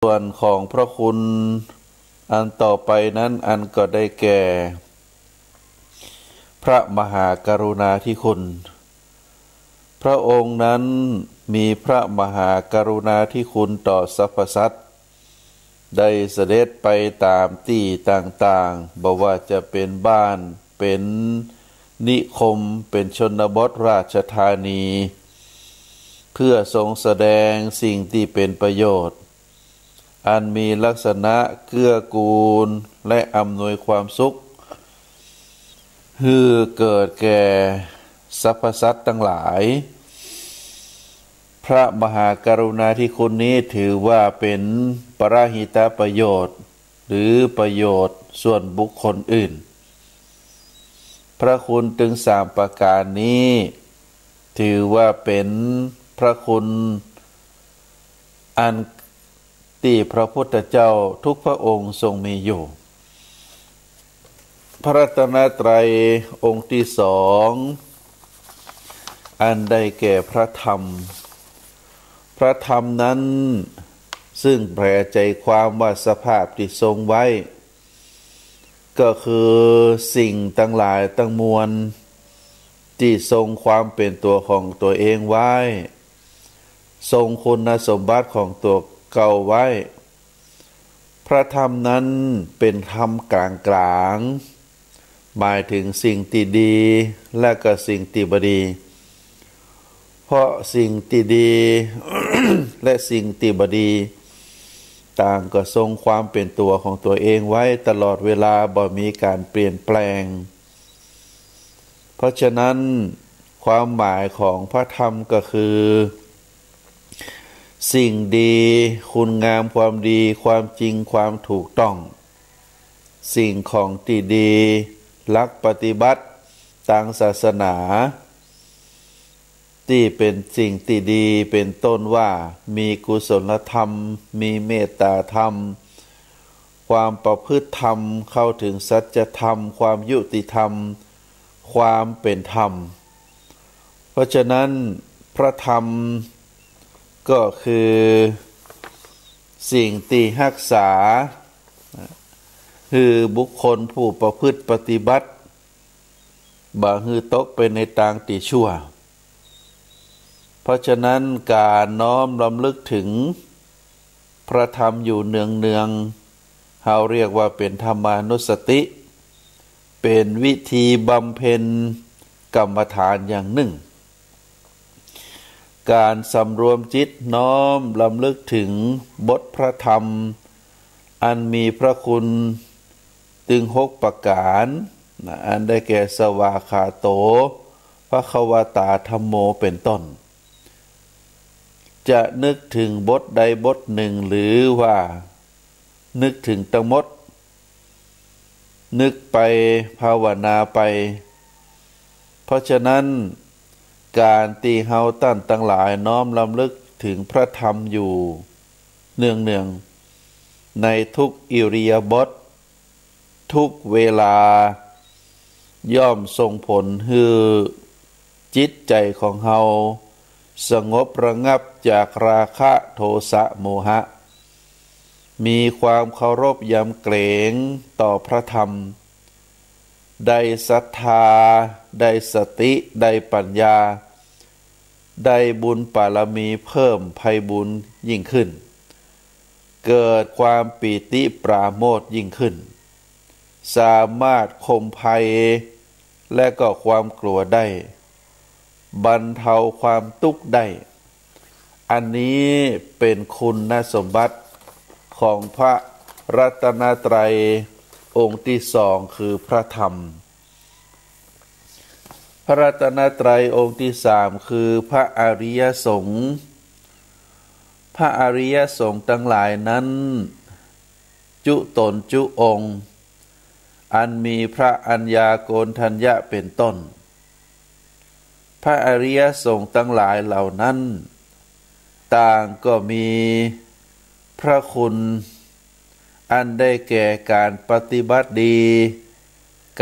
ส่วนของพระคุณอันต่อไปนั้นอันก็ได้แก่พระมหากรุณาธิคุณพระองค์นั้นมีพระมหากรุณาธิคุณต่อสรรพสัตว์ได้เสด็จไปตามที่ต่างๆบ่ว่าจะเป็นบ้านเป็นนิคมเป็นชนบทราชธานีเพื่อทรงแสดงสิ่งที่เป็นประโยชน์อันมีลักษณะเกื้อกูลและอำนวยความสุขให้เกิดแก่สรรพสัตว์ทั้งหลายพระมหากรุณาธิคุณนี้ถือว่าเป็นปรหิตประโยชน์หรือประโยชน์ส่วนบุคคลอื่นพระคุณถึง3ประการนี้ถือว่าเป็นพระคุณอันที่พระพุทธเจ้าทุกพระองค์ทรงมีอยู่พระรัตนตรัยองค์ที่สองอันได้แก่พระธรรมพระธรรมนั้นซึ่งแปลใจความว่าสภาพที่ทรงไว้ก็คือสิ่งทั้งหลายทั้งมวลที่ทรงความเป็นตัวของตัวเองไว้ทรงคุณสมบัติของตัวเก่าไว้พระธรรมนั้นเป็นธรรมกลางๆหมายถึงสิ่งที่ดีและก็สิ่งที่บ่ดีเพราะสิ่งที่ดี และสิ่งที่บ่ดีต่างก็ทรงความเป็นตัวของตัวเองไว้ตลอดเวลาบ่มีการเปลี่ยนแปลงเพราะฉะนั้นความหมายของพระธรรมก็คือสิ่งดีคุณงามความดีความจริงความถูกต้องสิ่งของที่ดีลักปฏิบัติทางศาสนาที่เป็นสิ่งที่ดีเป็นต้นว่ามีกุศลธรรมมีเมตตาธรรมความประพฤติธรรมเข้าถึงสัจธรรมความยุติธรรมความเป็นธรรมเพราะฉะนั้นพระธรรมก็คือสิ่งที่รักษาคือบุคคลผู้ประพฤติปฏิบัติบ่ฮือตกไปในทางที่ชั่วเพราะฉะนั้นการน้อมรำลึกถึงพระธรรมอยู่เนืองๆเราเรียกว่าเป็นธรรมานุสติเป็นวิธีบำเพ็ญกรรมฐานอย่างหนึ่งการสำรวมจิตน้อมรำลึกถึงบทพระธรรมอันมีพระคุณถึง6ประการอันได้แก่สวากขาโตภควตาธัมโมเป็นต้นจะนึกถึงบทใดบทหนึ่งหรือว่านึกถึงทั้งหมดนึกไปภาวนาไปเพราะฉะนั้นการที่เฮาท่านทั้งหลายน้อมรำลึกถึงพระธรรมอยู่เนืองๆในทุกอิริยาบถทุกเวลาย่อมส่งผลให้จิตใจของเฮาสงบระงับจากราคะโทสะโมหะมีความเคารพยำเกรงต่อพระธรรมได้ศรัทธาได้สติได้ปัญญาได้บุญบารมีเพิ่มไพบุญยิ่งขึ้นเกิดความปีติปราโมทย์ยิ่งขึ้นสามารถข่มภัยและก็ความกลัวได้บรรเทาความทุกข์ได้อันนี้เป็นคุณสมบัติของพระรัตนตรัยองค์ที่สองคือพระธรรมพระรัตนตรัยองค์ที่สามคือพระอริยสงฆ์พระอริยสงฆ์ทั้งหลายนั้นจุตนจุองค์อันมีพระอัญญาโกณทัญญะเป็นต้นพระอริยสงฆ์ทั้งหลายเหล่านั้นต่างก็มีพระคุณอันได้แก่การปฏิบัติดี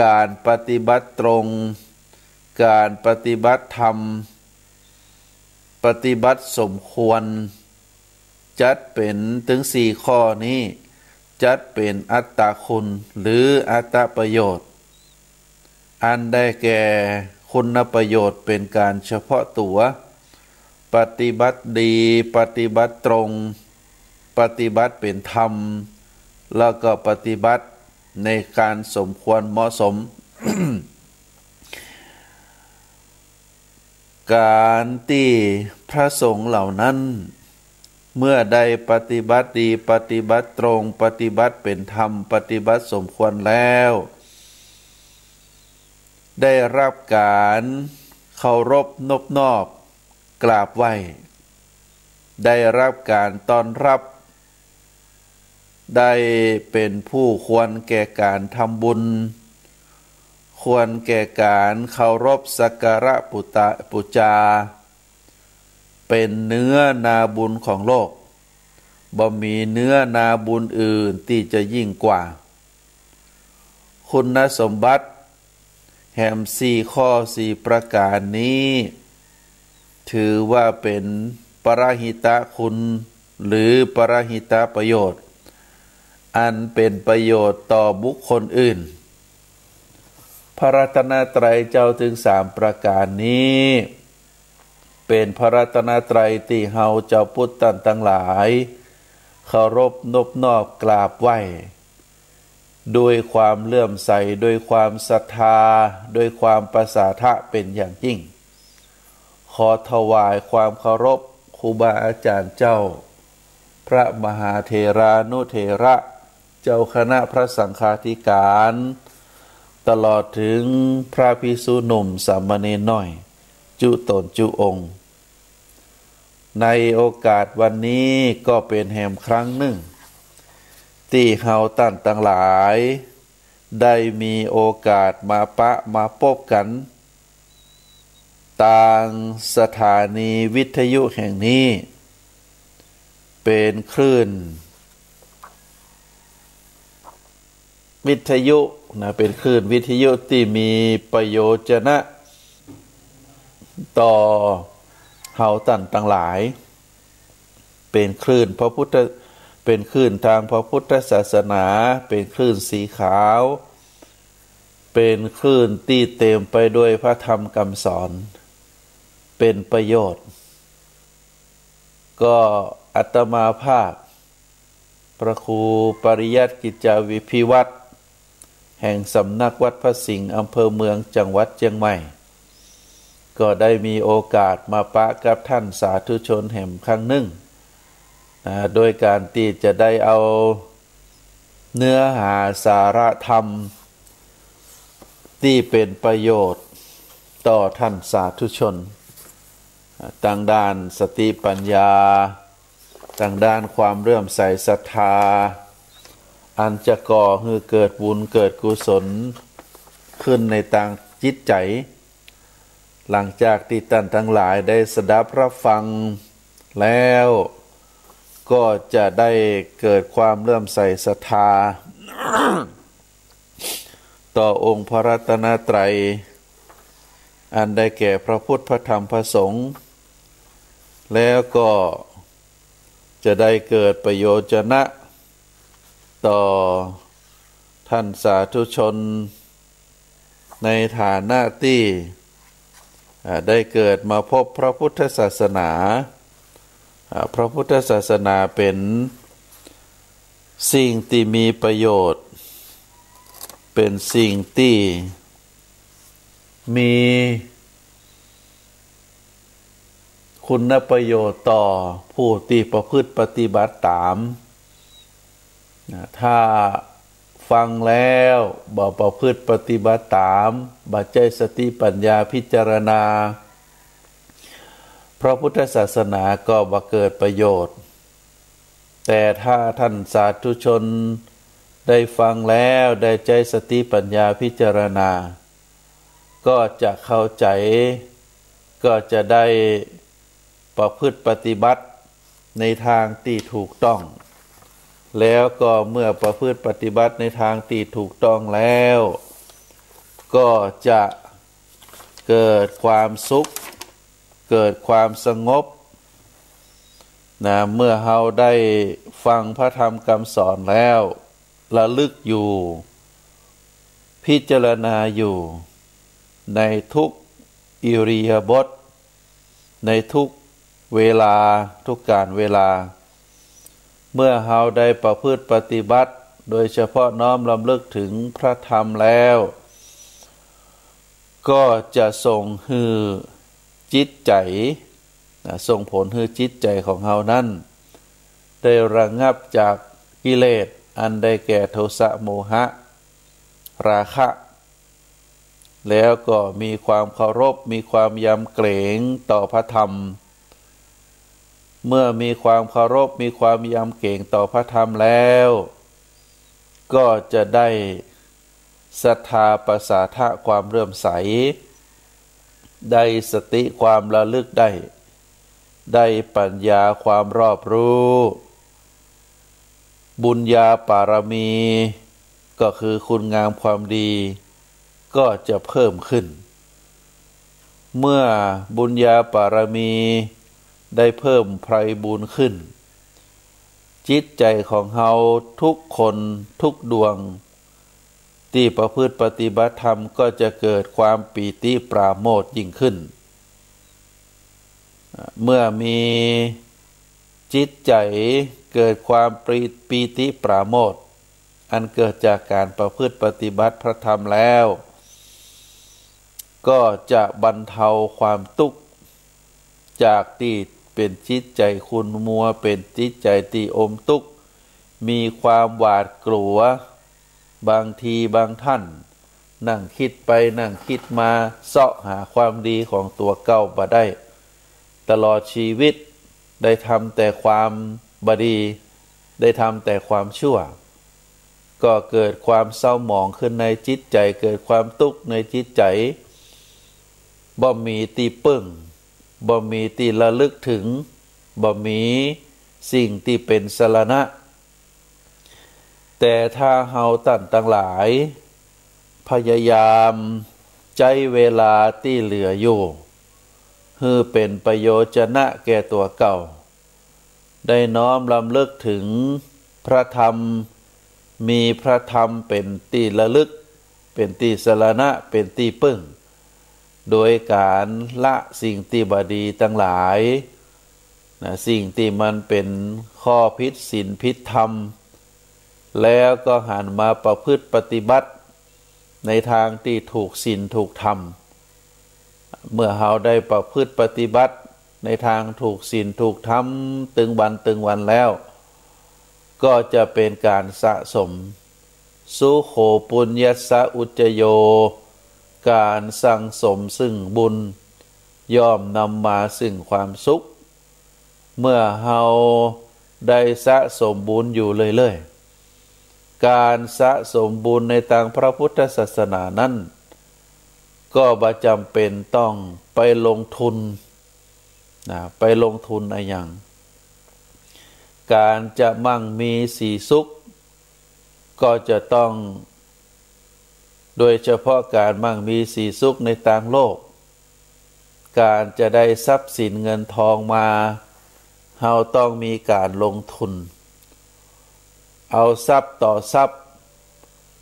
การปฏิบัติตรงการปฏิบัติธรรมปฏิบัติสมควร จัดเป็นถึง4ข้อนี้จัดเป็นอัตตาคุณหรืออัตตประโยชน์อันได้แก่คุณประโยชน์เป็นการเฉพาะตัวปฏิบัติดีปฏิบัติตรงปฏิบัติเป็นธรรมแล้วก็ปฏิบัติในการสมควรเหมาะสม การที่พระสงฆ์เหล่านั้นเมื่อได้ปฏิบัติดีปฏิบัติตรงปฏิบัติเป็นธรรมปฏิบัติสมควรแล้วได้รับการเคารพนบนอบกราบไหว้ได้รับการต้อนรับได้เป็นผู้ควรแก่การทำบุญควรแก่การเคารพสักการะบูชาเป็นเนื้อนาบุญของโลกบ่มีเนื้อนาบุญอื่นที่จะยิ่งกว่าคุณสมบัติแห่ง4ข้อ4ประการนี้ถือว่าเป็นปรหิตคุณหรือปรหิตประโยชน์อันเป็นประโยชน์ต่อบุคคลอื่นพระรัตนตรัยเจ้าถึง3ประการนี้เป็นพระรัตนตรัยที่เฮาเจ้าพุทธทั้งหลายเคารพนบนอบกราบไหว้ด้วยความเลื่อมใสด้วยความศรัทธาด้วยความประสาทะเป็นอย่างยิ่งขอถวายความเคารพครูบาอาจารย์เจ้าพระมหาเถรานุเถระเจ้าคณะพระสังฆาธิการตลอดถึงพระภิกษุหนุ่มสามเณรน้อยจุตนจุองค์ในโอกาสวันนี้ก็เป็นแห่งครั้งหนึ่งที่เฮาท่านทั้งหลายได้มีโอกาสมามาพบกันต่างสถานีวิทยุแห่งนี้เป็นคลื่นวิทยุเป็นคลื่นวิทยุที่มีประโยชนะต่อเฮาท่านทั้งหลายเป็นคลื่นพระพุทธเป็นคลื่นทางพระพุทธศาสนาเป็นคลื่นสีขาวเป็นคลื่นที่เต็มไปด้วยพระธรรมคำสอนเป็นประโยชน์ก็อาตมาภาพพระครูปริยัติกิจจาวิภิวัตรแห่งสำนักวัดพระสิงห์อำเภอเมืองจังหวัดเชียงใหม่ก็ได้มีโอกาสมาปะกับท่านสาธุชนแห่งครั้งหนึ่งโดยการที่จะได้เอาเนื้อหาสาระธรรมที่เป็นประโยชน์ต่อท่านสาธุชนทางด้านสติปัญญาทางด้านความเลื่อมใสศรัทธาอันจะก่อให้เกิดบุญเกิดกุศลขึ้นในทางจิตใจหลังจากที่ท่านทั้งหลายได้สดับรับฟังแล้วก็จะได้เกิดความเลื่อมใสศรัทธา ต่อองค์พระรัตนตรัยอันได้แก่พระพุทธพระธรรมพระสงฆ์แล้วก็จะได้เกิดประโยชนะต่อท่านสาธุชนในฐานะที่ได้เกิดมาพบพระพุทธศาสนาพระพุทธศาสนาเป็นสิ่งที่มีประโยชน์เป็นสิ่งที่มีคุณประโยชน์ต่อผู้ที่ประพฤติปฏิบัติตามถ้าฟังแล้วบ่ประพฤติปฏิบัติตามบ่ใจสติปัญญาพิจารณาพระพุทธศาสนาก็บ่เกิดประโยชน์แต่ถ้าท่านสาธุชนได้ฟังแล้วได้ใจสติปัญญาพิจารณาก็จะเข้าใจก็จะได้ประพฤติปฏิบัติในทางที่ถูกต้องแล้วก็เมื่อประพฤติปฏิบัติในทางที่ถูกต้องแล้วก็จะเกิดความสุขเกิดความสงบ นะเมื่อเราได้ฟังพระธรรมคำสอนแล้วระลึกอยู่พิจารณาอยู่ในทุกอิริยาบถในทุกเวลาทุกการเวลาเมื่อเราได้ประพฤติปฏิบัติโดยเฉพาะน้อมรำลึกถึงพระธรรมแล้วก็จะส่งให้จิตใจส่งผลให้จิตใจของเรานั้นได้ระงับจากกิเลสอันได้แก่โทสะโมหะราคะแล้วก็มีความเคารพมีความยำเกรงต่อพระธรรมเมื่อมีความเคารพมีความยำเกรงต่อพระธรรมแล้วก็จะได้ศรัทธาประสาทะความเลื่อมใสได้สติความระลึกได้ปัญญาความรอบรู้บุญญาปารมีก็คือคุณงามความดีก็จะเพิ่มขึ้นเมื่อบุญญาปารมีได้เพิ่มไพรบุญขึ้นจิตใจของเฮาทุกคนทุกดวงที่ประพฤติปฏิบัติธรรมก็จะเกิดความปีติปราโมทย์ยิ่งขึ้นเมื่อมีจิตใจเกิดความปีติปราโมทย์อันเกิดจากการประพฤติปฏิบัติพระธรรมแล้วก็จะบรรเทาความทุกข์จากที่เป็นจิตใจขุ่นมัวเป็นจิตใจที่อมทุกข์มีความหวาดกลัวบางทีบางท่านนั่งคิดไปนั่งคิดมาเสาะหาความดีของตัวเก่าบ่ได้ตลอดชีวิตได้ทำแต่ความบดีได้ทำแต่ความชั่วก็เกิดความเศร้าหมองขึ้นในจิตใจเกิดความทุกข์ในจิตใจบ่มีที่ปึ้งบ่มีที่ระลึกถึงบ่มีสิ่งที่เป็นสรณะแต่ถ้าเฮาท่านทั้งหลายพยายามใจเวลาที่เหลืออยู่ให้เป็นประโยชนะแก่ตัวเก่าได้น้อมรำลึกถึงพระธรรมมีพระธรรมเป็นที่ระลึกเป็นที่สรณะเป็นที่ปึ้งโดยการละสิ่งที่บดีทั้งหลายสิ่งที่มันเป็นข้อผิดศีลผิดธรรมแล้วก็หันมาประพฤติปฏิบัติในทางที่ถูกศีลถูกธรรมเมื่อเราได้ประพฤติปฏิบัติในทางถูกศีลถูกธรรมตึงวันแล้วก็จะเป็นการสะสมสุโขปุญญัสสะอุจจโยการสั่งสมซึ่งบุญย่อมนำมาซึ่งความสุขเมื่อเฮาได้สะสมบุญอยู่เรื่อยๆการสะสมบุญในทางพระพุทธศาสนานั้นก็บ่จำเป็นต้องไปลงทุนไปลงทุนอะไรอย่างการจะมั่งมีสีสุขก็จะต้องโดยเฉพาะการมั่งมีสีสุขในทางโลกการจะได้ทรัพย์สินเงินทองมาเราต้องมีการลงทุนเอาทรัพย์ต่อทรัพย์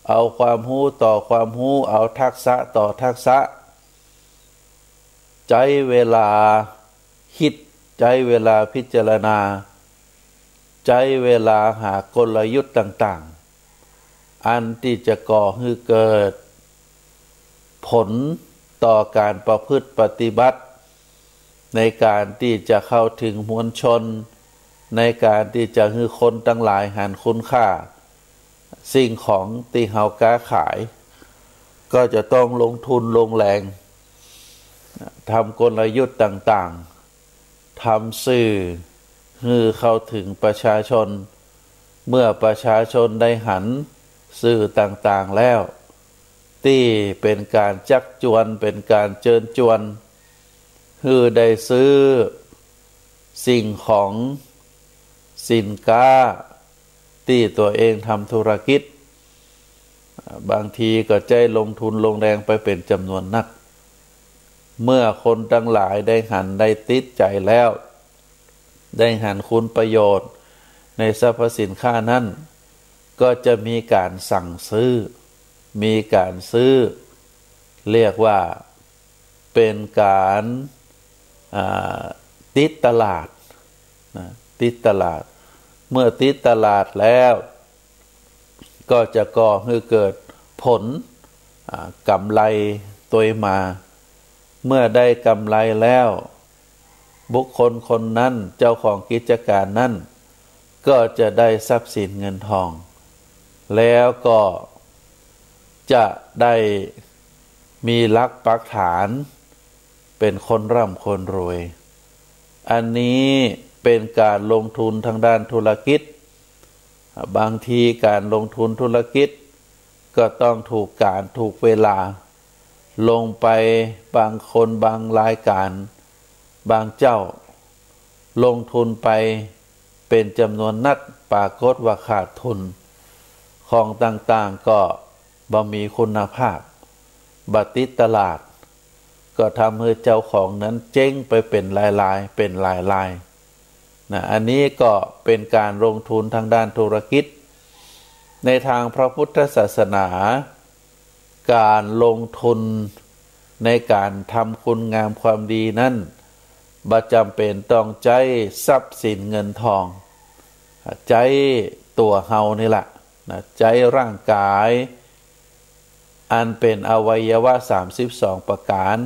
เอาความรู้ต่อความรู้เอาทักษะต่อทักษะใจเวลาคิดใจเวลาพิจารณาใจเวลาหากลยุทธ์ต่างๆอันที่จะก่อให้เกิดผลต่อการประพฤติปฏิบัติในการที่จะเข้าถึงมวลชนในการที่จะให้คนทั้งหลายหันคุณค่าสิ่งของที่เฮาค้าขายก็จะต้องลงทุนลงแรงทำกลยุทธ์ต่างๆทำสื่อให้เข้าถึงประชาชนเมื่อประชาชนได้หันสื่อต่างๆแล้วที่เป็นการจักจวนเป็นการเชิญชวนคือได้ซื้อสิ่งของสินค้าที่ตัวเองทำธุรกิจบางทีก็ใจลงทุนลงแรงไปเป็นจำนวนนักเมื่อคนทั้งหลายได้หันได้ติดใจแล้ว ได้หันคุณประโยชน์ในสรรพสินค้านั้นก็จะมีการสั่งซื้อมีการซื้อเรียกว่าเป็นการติดตลาดนะติดตลาดเมื่อติดตลาดแล้วก็จะก่อให้เกิดผลกำไรตัวมาเมื่อได้กำไรแล้วบุคคลคนนั้นเจ้าของกิจการนั้นก็จะได้ทรัพย์สินเงินทองแล้วก็จะได้มีหลักปักฐานเป็นคนร่ำคนรวยอันนี้เป็นการลงทุนทางด้านธุรกิจบางทีการลงทุนธุรกิจก็ต้องถูกการถูกเวลาลงไปบางคนบางรายการบางเจ้าลงทุนไปเป็นจำนวนนักปรากฏว่าขาดทุนของต่างๆก็บ่มีคุณภาพบัดติดตลาดก็ทำให้เจ้าของนั้นเจ๊งไปเป็นลายๆเป็นลายๆนะอันนี้ก็เป็นการลงทุนทางด้านธุรกิจในทางพระพุทธศาสนาการลงทุนในการทำคุณงามความดีนั้นบ่จำเป็นต้องใช้ทรัพย์สินเงินทองใช้ตัวเฮานี่แหละนะใช้ร่างกายอันเป็นอวัยวะ32ประการ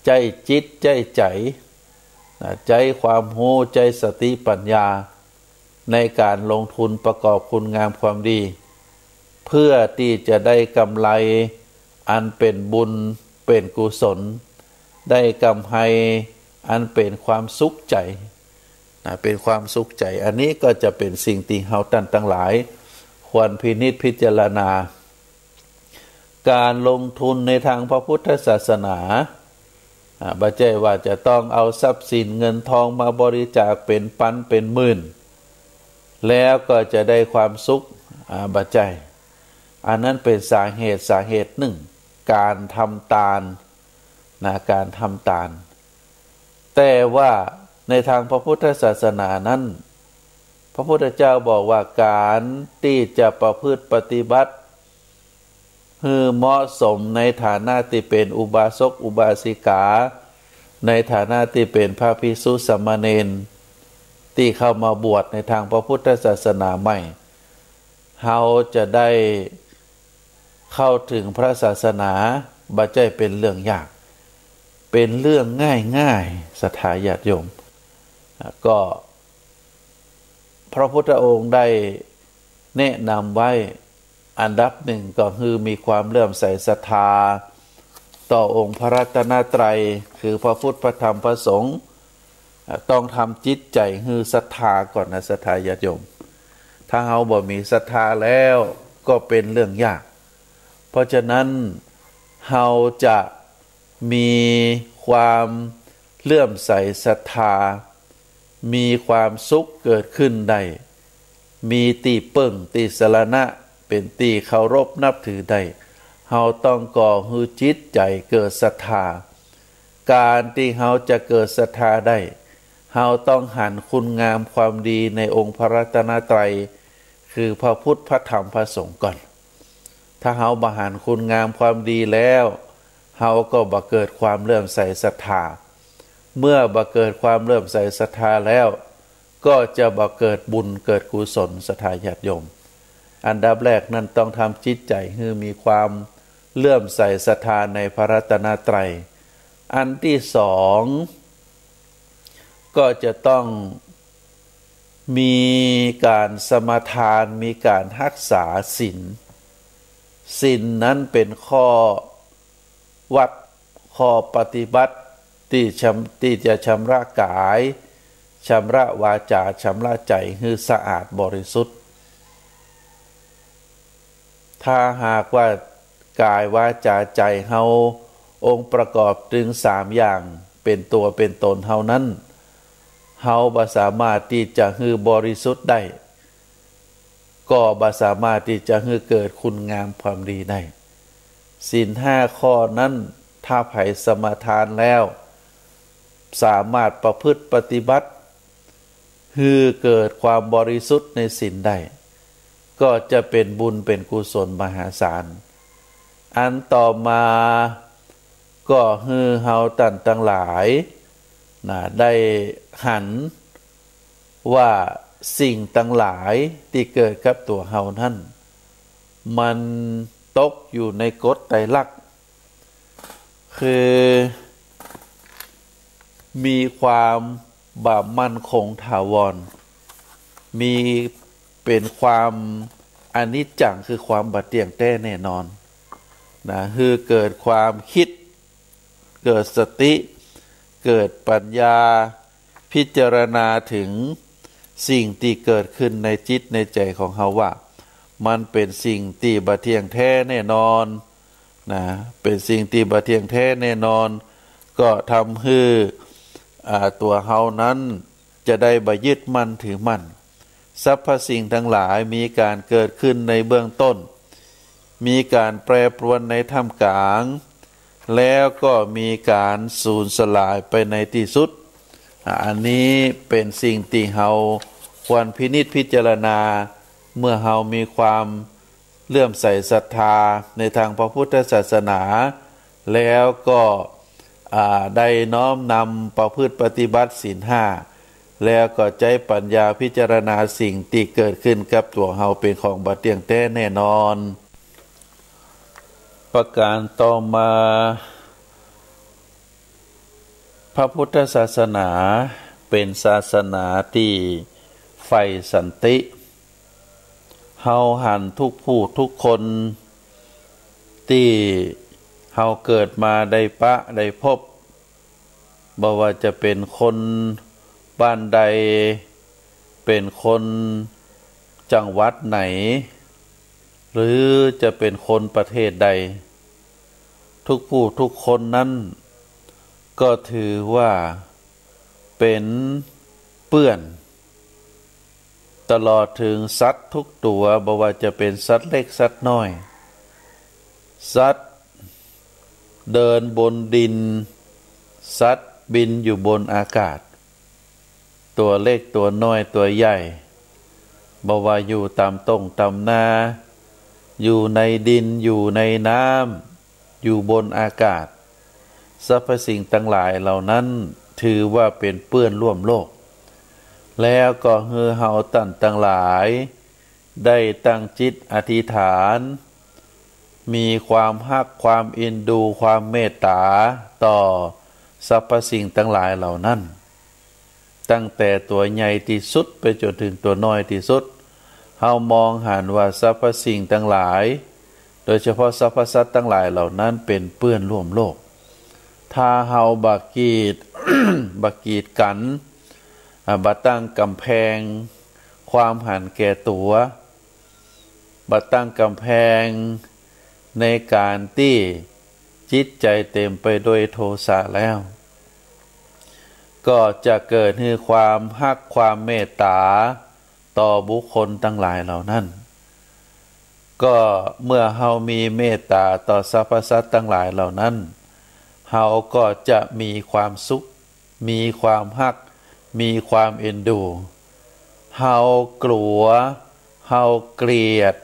ใจจิตใจใจใจความรู้ใจสติปัญญาในการลงทุนประกอบคุณงามความดีเพื่อที่จะได้กำไรอันเป็นบุญเป็นกุศลได้กำไรอันเป็นความสุขใจเป็นความสุขใจอันนี้ก็จะเป็นสิ่งที่เฮาท่านทั้งหลายควรพินิจพิจารณาการลงทุนในทางพระพุทธศาสนาบ่ใช่ว่าจะต้องเอาทรัพย์สินเงินทองมาบริจาคเป็นพันเป็นหมื่นแล้วก็จะได้ความสุขบ่ใช่อันนั้นเป็นสาเหตุหนึ่งการทำทานการทำทานแต่ว่าในทางพระพุทธศาสนานั้นพระพุทธเจ้าบอกว่าการที่จะประพฤติปฏิบัติให้เหมาะสมในฐานะที่เป็นอุบาสกอุบาสิกาในฐานะที่เป็นพระภิกษุสามเณรที่เข้ามาบวชในทางพระพุทธศาสนาใหม่เราจะได้เข้าถึงพระศาสนาบ่ใช่เป็นเรื่องยากเป็นเรื่องง่ายๆศรัทธาญาติโยมก็พระพุทธองค์ได้แนะนำไว้อันดับหนึ่งก็คือมีความเลื่อมใสศรัทธาต่อองค์พระรัตนตรัยคือพระพุทธพระธรรมพระสงฆ์ต้องทำจิตใจคือศรัทธาก่อนนะศรัทธาญาติโยมถ้าเราบ่มีศรัทธาแล้วก็เป็นเรื่องยากเพราะฉะนั้นเราจะมีความเลื่อมใสศรัทธามีความสุขเกิดขึ้นได้มีตีเปิ่งตีสรณะเป็นตีเคารพนับถือได้เราต้องก่อให้จิตใจเกิดศรัทธาการที่เราจะเกิดศรัทธาได้เราต้องหันคุณงามความดีในองค์พระรัตนตรัยคือพระพุทธพระธรรมพระสงฆ์ก่อนถ้าเราบ่หันคุณงามความดีแล้วเราก็บ่เกิดความเลื่อมใสศรัทธาเมื่อบ่เกิดความเลื่อมใสศรัทธาแล้วก็จะบ่เกิดบุญเกิดกุศลศรัทธาญาติโยมอันดับแรกนั้นต้องทำจิตใจให้มีความเลื่อมใสศรัทธาในพระรัตนตรัยอันที่สองก็จะต้องมีการสมาทานมีการรักษาศีลนั้นเป็นข้อวัดข้อปฏิบัติที่จะชำระกายชำระวาจาชำระใจให้สะอาดบริสุทธิ์ถ้าหากว่ากายวาจาใจเฮาองค์ประกอบถึง3อย่างเป็นตัวเป็นตนเฮานั้นเฮาบ่สามารถที่จะให้บริสุทธิ์ได้ก็บ่สามารถที่จะให้เกิดคุณงามความดีได้ศีล5ข้อนั้นถ้าไผสมาทานแล้วสามารถประพฤติปฏิบัติ คือเกิดความบริสุทธิ์ในศีลได้ก็จะเป็นบุญเป็นกุศลมหาศาลอันต่อมาก็ฮือเฮาตันทั้งหลายได้หันว่าสิ่งทั้งหลายที่เกิดกับตัวเฮานั้นมันตกอยู่ในกฎไตรลักษณ์คือมีความมั่นคงถาวรมีเป็นความอนิจจังคือความบ่เที่ยงแท้แน่นอนคือเกิดความคิดเกิดสติเกิดปัญญาพิจารณาถึงสิ่งที่เกิดขึ้นในจิตในใจของเฮาว่ามันเป็นสิ่งที่บ่เที่ยงแท้แน่นอนเป็นสิ่งที่บ่เที่ยงแท้แน่นอนก็ทำให้ตัวเฮานั้นจะได้บ่ยึดมั่นถือมั่นสรรพสิ่งทั้งหลายมีการเกิดขึ้นในเบื้องต้นมีการแปรปรวนในท่ามกลางแล้วก็มีการสูญสลายไปในที่สุดอันนี้เป็นสิ่งที่เฮาควรพินิจพิจารณาเมื่อเฮามีความเลื่อมใสศรัทธาในทางพระพุทธศาสนาแล้วก็ได้น้อมนำประพฤติปฏิบัติศีลห้าแล้วก็ใจปัญญาพิจารณาสิ่งที่เกิดขึ้นกับตัวเฮาเป็นของบ่เที่ยงแท้แน่นอนประการต่อมาพระพุทธศาสนาเป็นศาสนาที่ใฝ่สันติเฮาหันทุกผู้ทุกคนที่เฮาเกิดมาได้ปะได้พบบ่ว่าจะเป็นคนบ้านใดเป็นคนจังหวัดไหนหรือจะเป็นคนประเทศใดทุกผู้ทุกคนนั้นก็ถือว่าเป็นเปื้อนตลอดถึงสัตว์ทุกตัวบ่ว่าจะเป็นสัตว์เล็กสัตว์น้อยสัตว์เดินบนดินสัตว์บินอยู่บนอากาศตัวเล็กตัวน้อยตัวใหญ่บ่ว่าอยู่ตามต้งตามนาอยู่ในดินอยู่ในน้ำอยู่บนอากาศสรรพสิ่งทั้งหลายเหล่านั้นถือว่าเป็นเปื้อนร่วมโลกแล้วก็เฮาตั้นทั้งหลายได้ตั้งจิตอธิษฐานมีความฮักความเอ็นดูความเมตตาต่อสรรพสิ่งทั้งหลายเหล่านั้นตั้งแต่ตัวใหญ่ที่สุดไปจนถึงตัวน้อยที่สุดเฮามองหันว่าสรรพสิ่งทั้งหลายโดยเฉพาะสรรพสัตว์ทั้งหลายเหล่านั้นเป็นเปื้อนร่วมโลกถ้าเฮาบักกีด บักกีดกันบัตั้งกำแพงความหันแก่ตัวบัตั้งกำแพงในการที่จิตใจเต็มไปด้วยโทสะแล้วก็จะเกิดให้ความฮักความเมตตาต่อบุคคลทั้งหลายเหล่านั้นก็เมื่อเฮามีเมตตาต่อสรรพสัตว์ทั้งหลายเหล่านั้นเฮาก็จะมีความสุขมีความฮักมีความเอ็นดูเฮากลัวเฮาเกลียด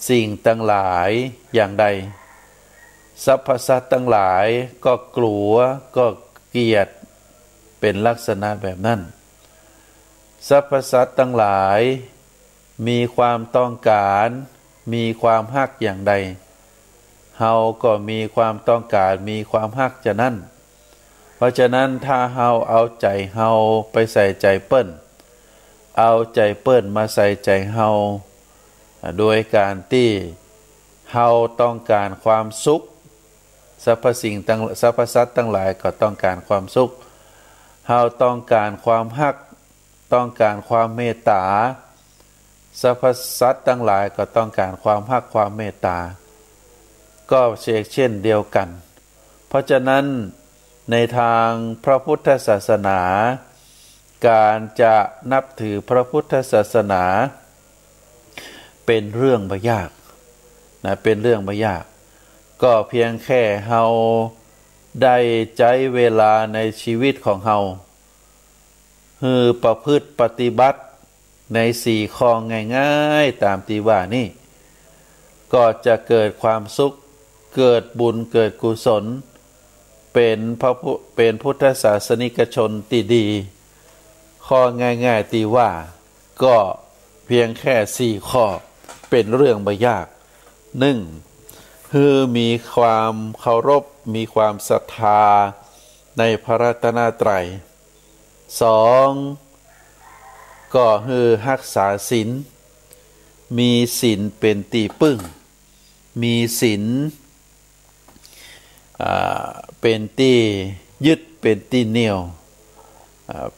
สิ่งทั้งหลายอย่างใดสรรพสัตว์ทั้งหลายก็กลัวก็เกลียดเป็นลักษณะแบบนั้นสรรพสัตว์ทั้งหลายมีความต้องการมีความฮักอย่างใดเฮาก็มีความต้องการมีความฮักจะนั่นเพราะฉะนั้นถ้าเฮาเอาใจเฮาไปใส่ใจเปิ้นเอาใจเปิ้นมาใส่ใจเฮาโดยการที่เฮาต้องการความสุขสรรพสิ่งทั้งสรรพสัตว์ทั้งหลายก็ต้องการความสุขเฮาต้องการความฮักต้องการความเมตตาสรรพสัตว์ทั้งหลายก็ต้องการความฮักความเมตตาก็เช่นเดียวกันเพราะฉะนั้นในทางพระพุทธศาสนาการจะนับถือพระพุทธศาสนาเป็นเรื่องไม่ยากเป็นเรื่องไม่ยากก็เพียงแค่เฮาได้ใช้เวลาในชีวิตของเฮา คือประพฤติปฏิบัติในสี่ข้อง่ายๆตามที่ว่านี่ก็จะเกิดความสุขเกิดบุญเกิดกุศลเป็นพุทธศาสนิกชนที่ดีข้อง่ายๆที่ว่าก็เพียงแค่สี่ข้อเป็นเรื่องไม่ยากหนึ่งคือมีความเคารพมีความศรัทธาในพระรัตนตรัยสองก็คือรักษาศีลมีศีลเป็นที่พึ่งมีศีลเป็นที่ยึดเป็นที่เหนี่ยว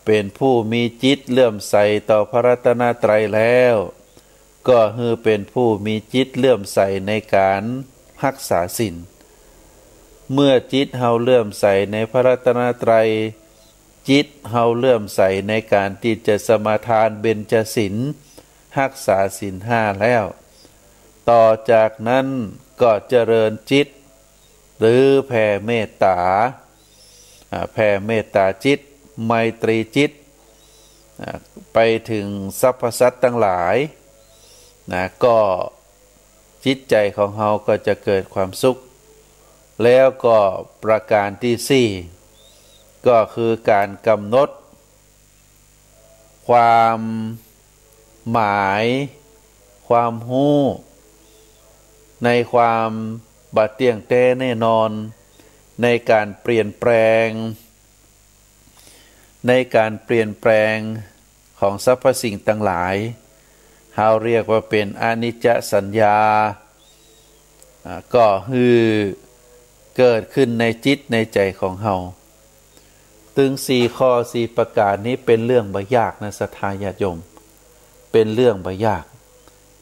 เป็นผู้มีจิตเลื่อมใสต่อพระรัตนตรัยแล้วก็คือเป็นผู้มีจิตเลื่อมใสในการรักษาศีลเมื่อจิตเฮาเลื่อมใสในพระรัตนตรัยจิตเฮาเลื่อมใสในการที่จะสมาทานเบญจศีลรักษาศีลห้าแล้วต่อจากนั้นก็เจริญจิตหรือแผ่เมตตาจิตไมตรีจิตไปถึงสรรพสัตว์ทั้งหลายก็จิตใจของเราก็จะเกิดความสุขแล้วก็ประการที่สี่ก็คือการกำหนดความหมายความรู้ในความบาดเตียงแท้แน่นอนในการเปลี่ยนแปลงของสรรพสิ่งทั้งหลายเราเรียกว่าเป็นอนิจจสัญญาก็คือเกิดขึ้นในจิตในใจของเราถึงสี่ข้อสี่ประการนี้เป็นเรื่องบ่ยากนะศรัทธาญาติโยมเป็นเรื่องบ่ยาก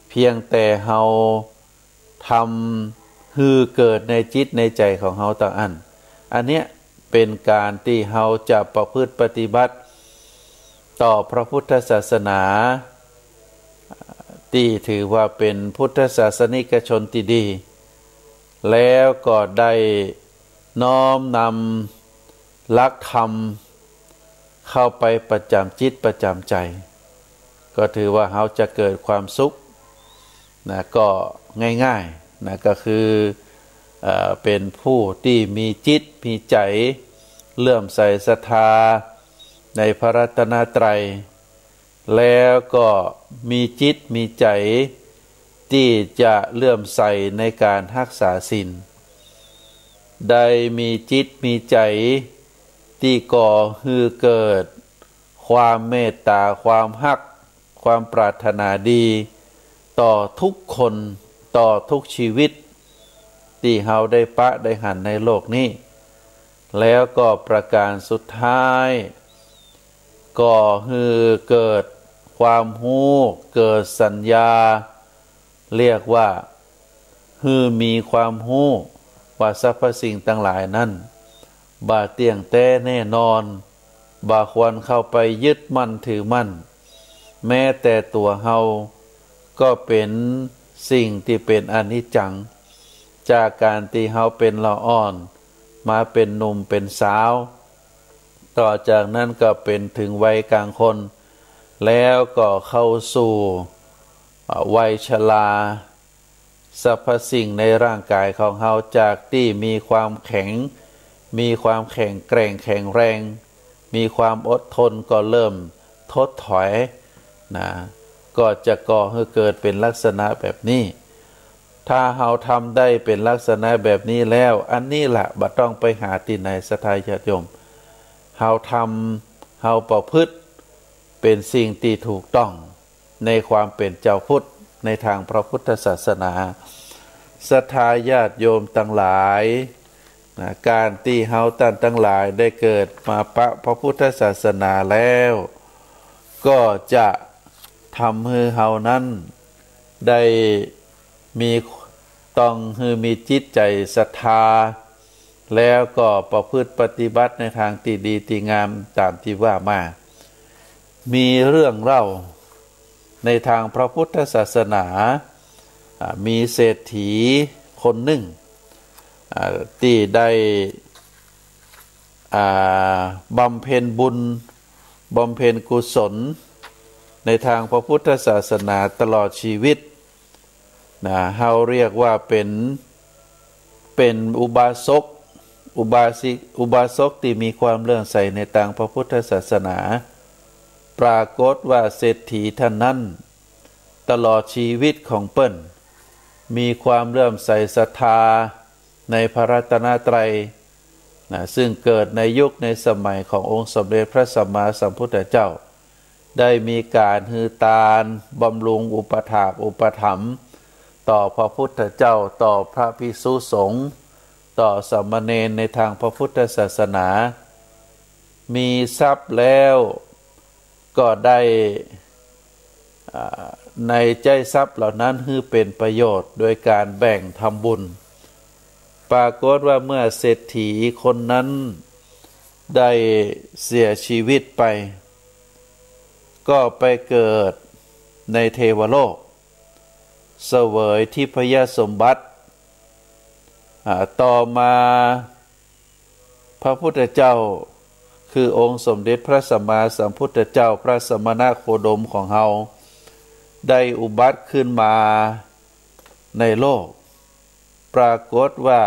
เพียงแต่เราทำให้เกิดในจิตในใจของเราต่างอันเนี้ยเป็นการที่เราจะประพฤติปฏิบัติต่อพระพุทธศาสนาที่ถือว่าเป็นพุทธศาสนิกชนที่ดีแล้วก็ได้น้อมนำหลักธรรมเข้าไปประจำจิตประจำใจก็ถือว่าเราจะเกิดความสุขก็ง่ายๆก็คือเป็นผู้ที่มีจิตมีใจเลื่อมใสศรัทธาในพระรัตนตรัยแล้วก็มีจิตมีใจที่จะเลื่อมใสในการรักษาศีลได้มีจิตมีใจที่ก่อให้เกิดความเมตตาความฮักความปรารถนาดีต่อทุกคนต่อทุกชีวิตที่เฮาได้ปะได้หันในโลกนี้แล้วก็ประการสุดท้ายก็คือเกิดความรู้เกิดสัญญาเรียกว่าคือมีความรู้ว่าสรรพสิ่งทั้งหลายนั้นบ่เที่ยงแท้แน่นอนบ่ควรเข้าไปยึดมั่นถือมั่นแม้แต่ตัวเฮาก็เป็นสิ่งที่เป็นอนิจจังจากการที่เฮาเป็นละอ่อนมาเป็นหนุ่มเป็นสาวต่อจากนั้นก็เป็นถึงวัยกลางคนแล้วก็เข้าสู่วัยชราสรรพสิ่งในร่างกายของเฮาจากที่มีความแข็งแกร่งแข็งแรงมีความอดทนก็เริ่มทดถอยก็จะก่อให้เกิดเป็นลักษณะแบบนี้ถ้าเฮาทำได้เป็นลักษณะแบบนี้แล้วอันนี้แหละบ่ต้องไปหาที่ไหนศรัทธาญาติโยมเฮาทำเฮาประพฤติเป็นสิ่งที่ถูกต้องในความเป็นเจ้าพุทธในทางพระพุทธศาสนาศรัทธาญาติโยมทั้งหลายการที่เฮาท่านทั้งหลายได้เกิดมาพระพุทธศาสนาแล้วก็จะทำให้เฮานั้นได้มีจิตใจศรัทธาแล้วก็ประพฤติปฏิบัติในทางที่ดีที่งามตามที่ว่ามามีเรื่องเล่าในทางพระพุทธศาสนามีเศรษฐีคนหนึ่งที่ได้บำเพ็ญบุญ บำเพ็ญกุศลในทางพระพุทธศาสนาตลอดชีวิตนะเฮาเรียกว่าเป็นอุบาสกอุบาสกที่มีความเลื่อมใสในทางพระพุทธศาสนาปรากฏว่าเศรษฐีท่านนั้นตลอดชีวิตของเปิ้นมีความเลื่อมใสศรัทธาในพระรัตนตรัยนะซึ่งเกิดในยุคในสมัยขององค์สมเด็จพระสัมมาสัมพุทธเจ้าได้มีการฮือตาลบำรุงอุปถากอุปถัมภ์ต่อพระพุทธเจ้าต่อพระภิกษุสงฆ์ต่อสามเณรในทางพระพุทธศาสนามีทรัพย์แล้วก็ได้ในใจทรัพย์เหล่านั้นให้เป็นประโยชน์โดยการแบ่งทำบุญปรากฏว่าเมื่อเศรษฐีคนนั้นได้เสียชีวิตไปก็ไปเกิดในเทวโลกเสวยทิพยสมบัติต่อมาพระพุทธเจ้าคือองค์สมเด็จพระสัมมาสัมพุทธเจ้าพระสมณโคดมของเฮาได้อุบัติขึ้นมาในโลกปรากฏว่า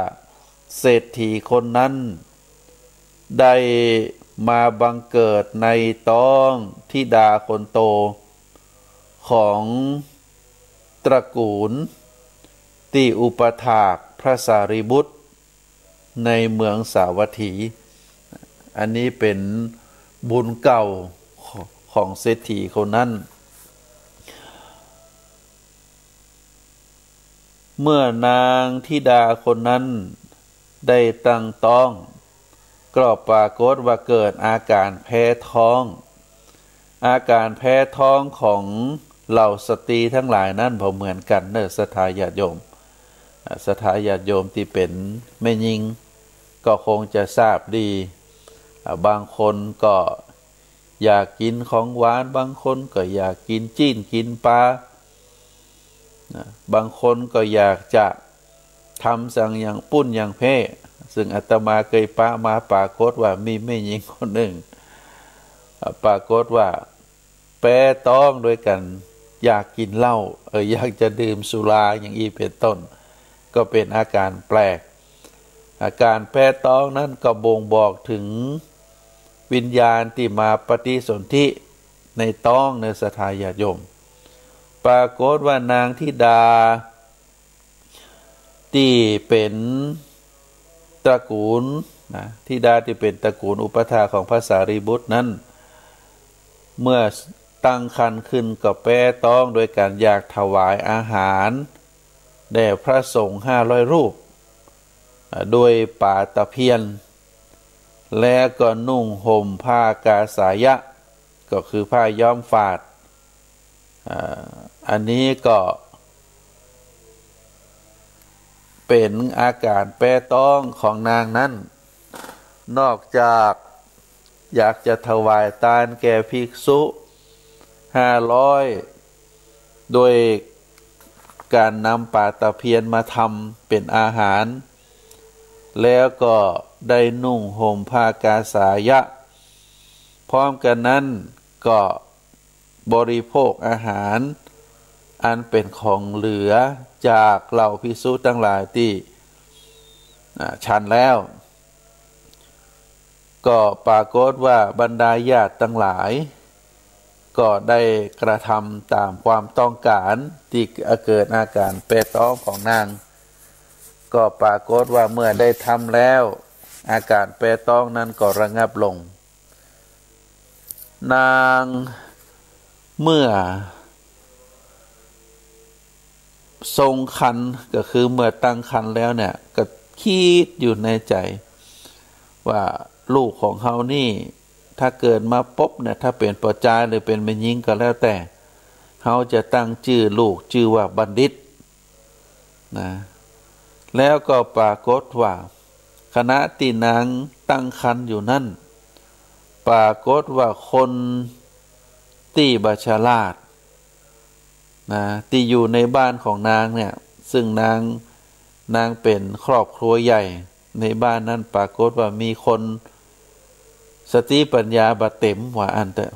เศรษฐีคนนั้นได้มาบังเกิดในต้องธิดาคนโตของตระกูลที่อุปถากพระสารีบุตรในเมืองสาวัตถีอันนี้เป็นบุญเก่าของเศรษฐีคนนั้นเมื่อนางธิดาคนนั้นได้ตั้งท้องก็ปรากฏว่าเกิดอาการแพ้ท้องอาการแพ้ท้องของเหล่าสตรีทั้งหลายนั้นพอเหมือนกันเนอะศรัทธาญาติโยมศรัทธาญาติโยมที่เป็นแม่หญิงก็คงจะทราบดีบางคนก็อยากกินของหวานบางคนก็อยากกินจิ้นกินปลาบางคนก็อยากจะทำสั่งอย่างปุ้นอย่างเพ่ซึ่งอาตมาเคยปะมาปรากฏว่ามีแม่หญิงคนหนึ่งปรากฏว่าแปรต้องด้วยกันอยากกินเหล้าอยากจะดื่มสุราอย่างอีเป็นต้นก็เป็นอาการแปลกอาการแปรต้องนั้นก็บ่งบอกถึงวิญญาณที่มาปฏิสนธิในต้องในศรัทธาญาติโยมปรากฏว่านางธิดาที่เป็นตระกูลนะธิดาที่เป็นตระกูลอุปถาของพระสารีบุตรนั้นเมื่อตั้งครรภ์ขึ้นก็แปรต้องโดยการอยากถวายอาหารแด่พระสงฆ์500 รูปโดยป่าตะเพียนและก็นุ่งห่มผ้ากาสายะก็คือผ้าย้อมฝาดอันนี้ก็เป็นอาการแปรต้องของนางนั้นนอกจากอยากจะถวายทานแก่ภิกษุ500โดยการนำป่าตะเพียนมาทำเป็นอาหารแล้วก็ได้นุ่งห่มผ้ากาสายะพร้อมกันนั้นก็บริโภคอาหารอันเป็นของเหลือจากเหล่าภิกษุทั้งหลายที่ฉันแล้วก็ปรากฏว่าบรรดาญาติทั้งหลายก็ได้กระทำตามความต้องการที่เกิดอาการแปรต้องของนางก็ปรากฏว่าเมื่อได้ทำแล้วอาการแปรต้องนั้นก็ระงับลงนางเมื่อทรงครรภ์ก็คือเมื่อตั้งครรภ์แล้วเนี่ยก็คิดอยู่ในใจว่าลูกของเขานี่ถ้าเกิดมาปุ๊บเนี่ยถ้าเป็นปชายหรือเป็นแม่หญิงก็แล้วแต่เขาจะตั้งชื่อลูกชื่อว่าบัณฑิตนะแล้วก็ปรากฏว่าขณะที่นางตั้งครรภ์อยู่นั่นปรากฏว่าคนที่บัชราชนะที่อยู่ในบ้านของนางเนี่ยซึ่งนางเป็นครอบครัวใหญ่ในบ้านนั้นปรากฏว่ามีคน สติปัญญาบะเต็มว่าอันเตะ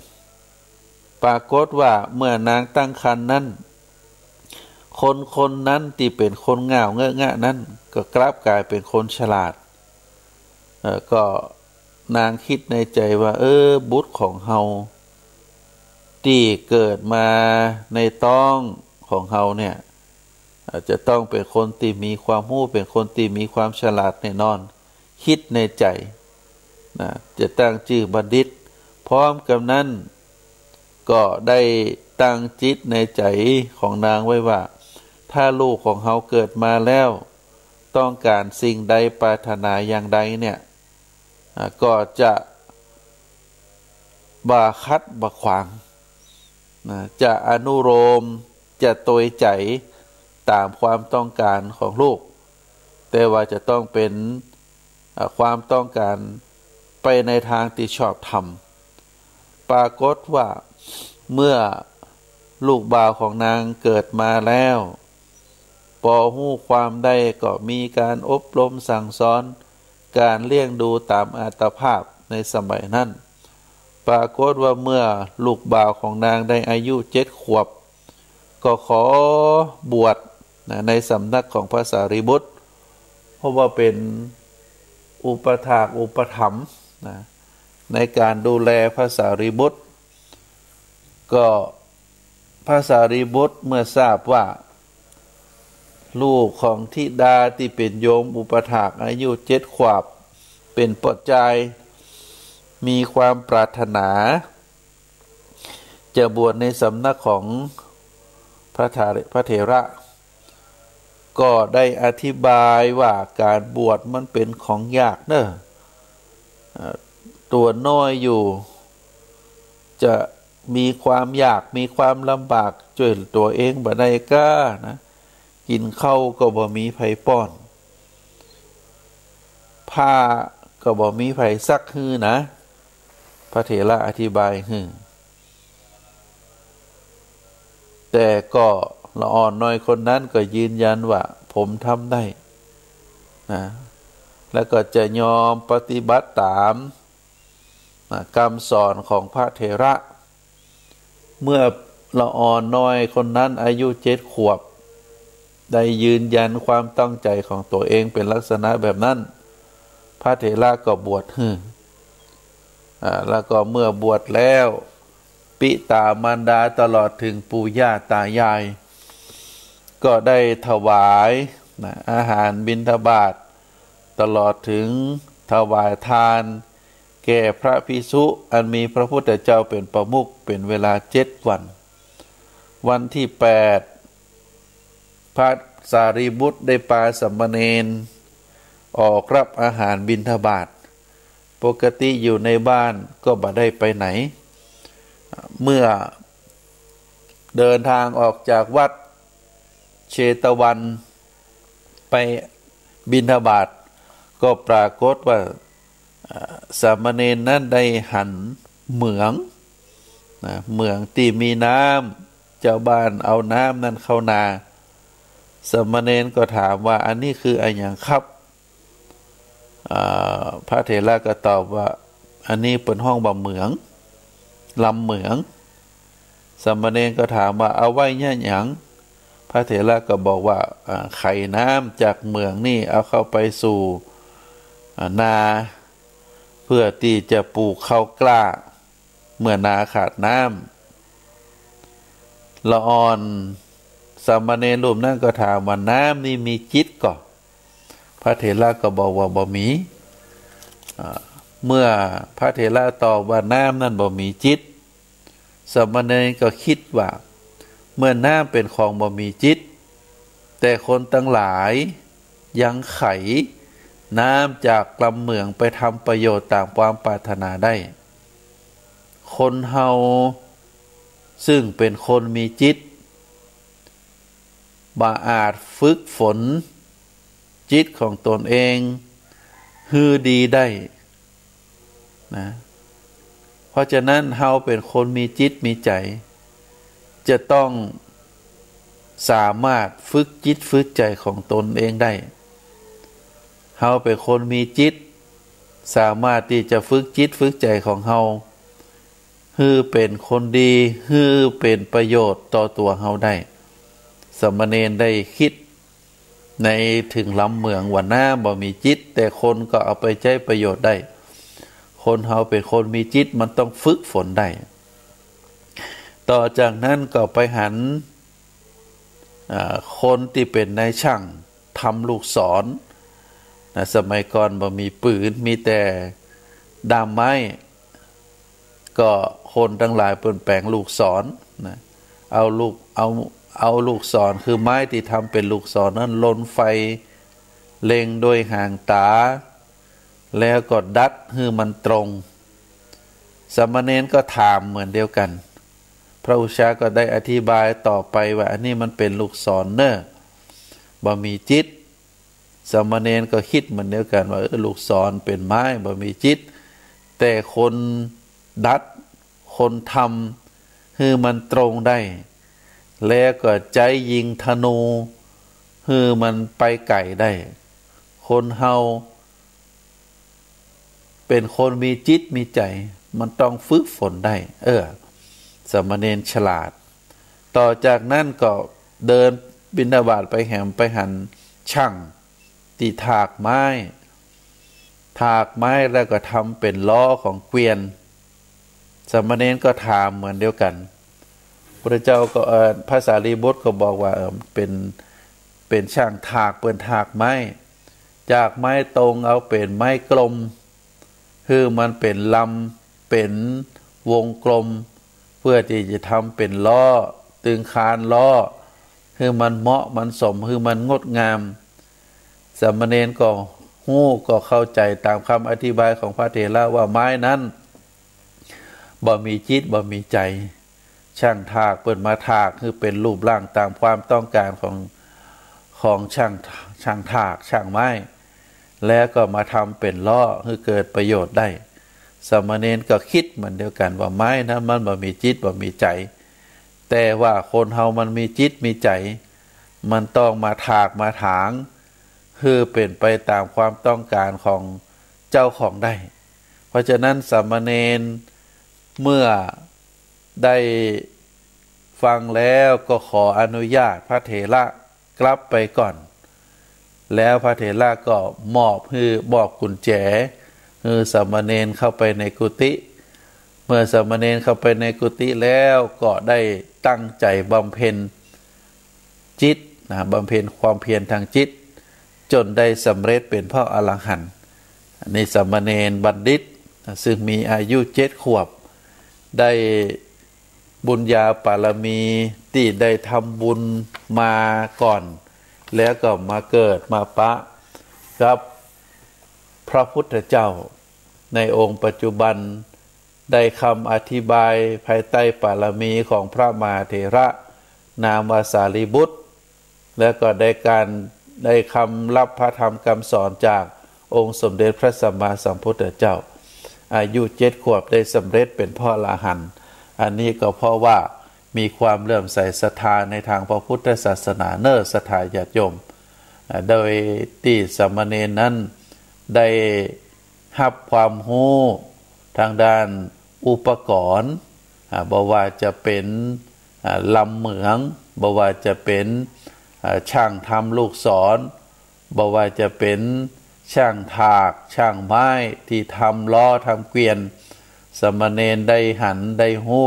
ปรากฏว่าเมื่อนางตั้งครรภ์นั้นคนนั้นที่เป็นคนง่าวเงอะงะนั้นก็กลับกลายเป็นคนฉลาดก็นางคิดในใจว่าบุตรของเฮาที่เกิดมาในต้องของเฮาเนี่ยอาจจะต้องเป็นคนที่มีความรู้เป็นคนที่มีความฉลาดแน่นอนคิดในใจนะจะตั้งชื่อบัณฑิตพร้อมกับนั้นก็ได้ตั้งจิตในใจของนางไว้ว่าถ้าลูกของเฮาเกิดมาแล้วต้องการสิ่งใดปรารถนาอย่างใดเนี่ยก็จะบ่คัดบ่ขวางนะจะอนุโลมจะตวยใจตามความต้องการของลูกแต่ว่าจะต้องเป็นความต้องการไปในทางที่ชอบธรรมปรากฏว่าเมื่อลูกบ่าวของนางเกิดมาแล้วพอฮู้ความได้ก็มีการอบรมสั่งสอนการเลี้ยงดูตามอัตภาพในสมัยนั้นปรากฏว่าเมื่อลูกบ่าวของนางได้อายุ7 ขวบก็ขอบวชในสำนักของพระสารีบุตรเพราะว่าเป็นอุปถากอุปถัมภ์ในการดูแลพระสารีบุตรก็พระสารีบุตรเมื่อทราบว่าลูกของธิดาที่เป็นโยมอุปถากอายุ7 ขวบเป็นปัจจัยมีความปรารถนาจะบวชในสำนักของพระเถระก็ได้อธิบายว่าการบวชมันเป็นของยากเนอะตัวน้อยอยู่จะมีความยากมีความลำบากช่วยตัวเองบ่ได้ก้านะกินข้าวก็บ่มีไผป้อนผ้าก็บ่มีไผซักฮื้อนะพระเถระอธิบายฮื้อแต่ก็ละอ่อนน้อยคนนั้นก็ยืนยันว่าผมทำได้นะแล้วก็จะยอมปฏิบัติตามคำสอนของพระเถระเมื่อละอ่อนน้อยคนนั้นอายุ7 ขวบได้ยืนยันความตั้งใจของตัวเองเป็นลักษณะแบบนั้นพระเถระก็บวชแล้วก็เมื่อบวชแล้วปิตามารดาตลอดถึงปู่ย่าตายายก็ได้ถวายอาหารบิณฑบาตตลอดถึงถวายทานแก่พระภิกษุอันมีพระพุทธเจ้าเป็นประมุขเป็นเวลา7 วันวันที่8พระสารีบุตรได้พาสามเณรออกรับอาหารบิณฑบาตปกติอยู่ในบ้านก็บ่ได้ไปไหนเมื่อเดินทางออกจากวัดเชตวันไปบิณฑบาตก็ปรากฏว่าสามเณรนั้นได้หันเหมืองเหมืองที่มีน้ำเจ้าบ้านเอาน้ำนั้นเข้านาสามเณรก็ถามว่าอันนี้คืออะไรอย่างครับพระเถระก็ตอบว่าอันนี้เป็นห้องบ่เหมืองลำเหมืองสามเณรก็ถามว่าเอาไว้เนี่ยหยังพระเถระก็บอกว่าไข่น้ำจากเหมืองนี่เอาเข้าไปสู่นาเพื่อที่จะปลูกข้าวกล้าเมื่อนาขาดน้ำละอ่อนสามเณรรูปนั้นก็ถามว่าน้ำนี่มีจิตก่อพระเถระก็บอกว่าบ่มีเมื่อพระเถระตอบว่าน้ำนั้นบ่มีจิตสามเณรก็คิดว่าเมื่อน้ำเป็นของบ่มีจิตแต่คนทั้งหลายยังไขน้ำจากลำเหมืองไปทำประโยชน์ตามความปรารถนาได้คนเฮาซึ่งเป็นคนมีจิตบ่อาจฝึกฝนจิตของตนเองฮือดีได้นะเพราะฉะนั้นเฮาเป็นคนมีจิตมีใจจะต้องสามารถฝึกจิตฝึกใจของตนเองได้เฮาเป็นคนมีจิต สามารถที่จะฝึกจิตฝึกใจของเฮาให้เป็นคนดีให้เป็นประโยชน์ต่อตัวเฮาได้สามเณรได้คิดในถึงล้ำเมืองว่าหน้าบ่มีจิตแต่คนก็เอาไปใช้ประโยชน์ได้คนเฮาเป็นคนมีจิตมันต้องฝึกฝนได้ต่อจากนั้นก็ไปหันคนที่เป็นนายช่างทำลูกศรนะสมัยก่อนบ่มีปืนมีแต่ด้ามไม้ก็คนทั้งหลายเปลี่ยนแปลงลูกศรนะเอาลูกศรคือไม้ที่ทำเป็นลูกศรนั้นลนไฟเล็งโดยห่างตาแล้วก็ดัดให้มันตรงสามเณรก็ถามเหมือนเดียวกันพระอุชาก็ได้อธิบายต่อไปว่าอันนี้มันเป็นลูกศรเนอะบ่มีจิตสามเณรก็คิดเหมือนเดียวกันว่าลูกศรเป็นไม้บ่มีจิตแต่คนดัดคนทำให้มันตรงได้แล้วก็ใจยิงธนูให้มันไปไกลได้คนเฮาเป็นคนมีจิตมีใจมันต้องฝึกฝนได้สามเณรฉลาดต่อจากนั้นก็เดินบิณฑบาตไปแหมไปหันช่างตีถากไม้แล้วก็ทำเป็นล้อของเกวียนสามเณรก็ถามเหมือนเดียวกันพระเจ้าก็พระสารีบุตรก็บอกว่าเป็นช่างถากเป็นถากไม้จากไม้ตรงเอาเป็นไม้กลมคือมันเป็นลำเป็นวงกลมเพื่อที่จะทำเป็นล้อตึงคานล้อคือมันเหมาะมันสมคือมันงดงามสามเณรก็ฮู้ก็เข้าใจตามคำอธิบายของพระเถระว่าไม้นั้นบ่มีจิตบ่มีใจช่างถากเปิดมาถากคือเป็นรูปร่างตามความต้องการของช่างถากช่างไม้แล้วก็มาทำเป็นล้อให้เกิดประโยชน์ได้สามเณรก็คิดเหมือนเดียวกันว่าไม้นั้นมันบ่มีจิตบ่มีใจแต่ว่าคนเฮามันมีจิตมีใจมันต้องมาถากมาถางคือเป็นไปตามความต้องการของเจ้าของได้เพราะฉะนั้นสามเณรเมื่อได้ฟังแล้วก็ขออนุญาตพระเถระกลับไปก่อนแล้วพระเถระก็มอบกุญแจให้สามเณรเข้าไปในกุฏิเมื่อสามเณรเข้าไปในกุฏิแล้วก็ได้ตั้งใจบำเพ็ญจิตบำเพ็ญความเพียรทางจิตจนได้สำเร็จเป็นพระอรหันต์ในสามเณรบัณฑิตซึ่งมีอายุ7 ขวบได้บุญญาบารมีที่ได้ทำบุญมาก่อนแล้วก็มาเกิดมาปะกับพระพุทธเจ้าในองค์ปัจจุบันได้คำอธิบายภายใต้บารมีของพระมหาเถระนามว่าสารีบุตรแล้วก็ได้คำรับพระธรรมคำสอนจากองค์สมเด็จพระสัมมาสัมพุทธเจ้าอายุ7 ขวบได้สำเร็จเป็นพระอรหันต์อันนี้ก็เพราะว่ามีความเลื่อมใสศรัทธาในทางพระพุทธศาสนาเนิ่นศรัทธาญาติโยมโดยที่สามเณรนั้นได้รับความรู้ทางด้านอุปกรณ์บ่ว่าจะเป็นลำเหมืองบ่ว่าจะเป็นช่างทำลูกศรบ่ว่าจะเป็นช่างถากช่างไม้ที่ทำล้อทำเกวียนสามเณรได้หันได้ฮู้